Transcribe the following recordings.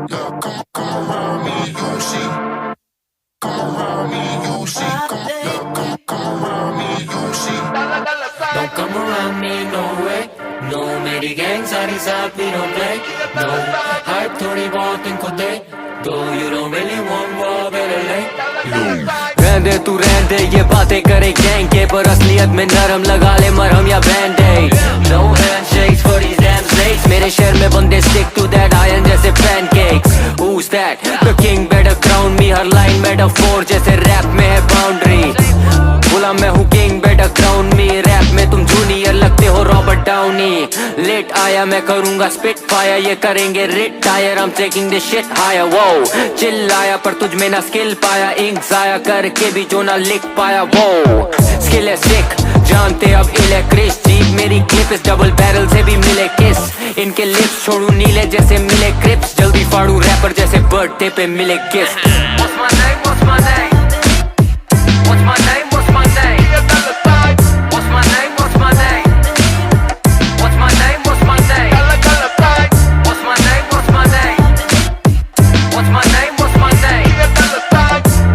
Look, come around me, you'll see. Come around me, you'll see. Come around me, you'll see. Don't come around me, no way. No, मेरी gang सारी साथ we don't play. No, hype थोड़ी बहुत इनको दे. Though you don't really want war, better lay low. रहने तू रहने ये बातें करे गैंग के, पर असलियत में नरम लगा ले मरहम या बैंडेड. No handshakes for these damn snakes. मेरे शहर में बंदे stick to that iron जैसे pancakes. Who's that? The king better crown me. Her line metaphor जैसे rap में है boundary. बोला मैं हूँ king better crown me. Rap में तुम जूनियर लगते हो रॉबर्ट डाउनी. लेट आया मैं करूँगा स्पिट फायर, ये करेंगे retire. I'm taking this shit higher. Wow, चिल्लाया पर तुझ में ना स्किल पाया. इंक जाया करके भी जो ना लिख पाया. Wow, स्किल है सिक जानते अब इलेक्ट्रिस. जीप मेरी क्लिप इस डबल बैरल से भी मिले किस. इनके लिप्स छोड़ू नीले जैसे मिले क्रिप्स. जल्दी फाड़ू रैपर जैसे बर्थडे पे मिले gift. What's my name? What's my name? What's my name? What's my name? What's my name? What's my name? What's my name? What's my name? What's my name? What's my name? What's my name?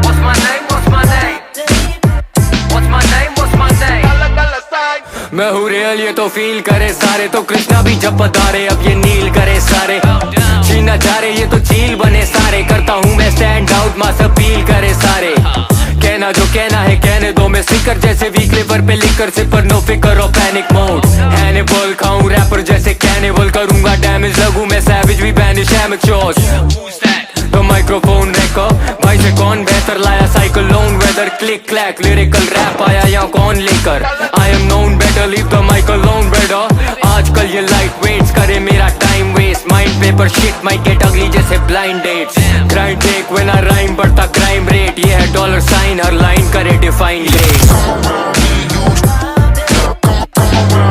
What's my name? What's my name? What's my name? What's my name? What's my name? मैं हूँ real ये तो feel करे सारे. तो कृष्णा भी जब पधारे अब ये नील करे सारे. छीना जा रहे ये तो चील बने सारे. करता हूँ मैं स्टैंड आउट मास अपील करे सारे. कहना जो कहना है कहने दो. मैं स्टिकर जैसे वीक लिवर पे लिकर से पर नो फिकर और पैनिक मोड. हैनिबल खाऊं रैपर जैसे कैनिबल. करूंगा डैमेज लगूं मैं सैविज भी बैनिश एमेच्योर्स. तो माइक्रोफोन रेको भाई से कौन बेहतर लाया. Cyclone weather click clack lyrical rap आया यहाँ कौन लेकर. I am known better leave the mic alone better. आजकल ये लाइट वेट्स करे मेरा time waste. Mind paper shit mic get अगली जैसे blind dates. Grind take when I rhyme बढ़ता क्राइम रेट. ये है डॉलर साइन हर लाइन करे define rate. Come around me, you'll see. Come around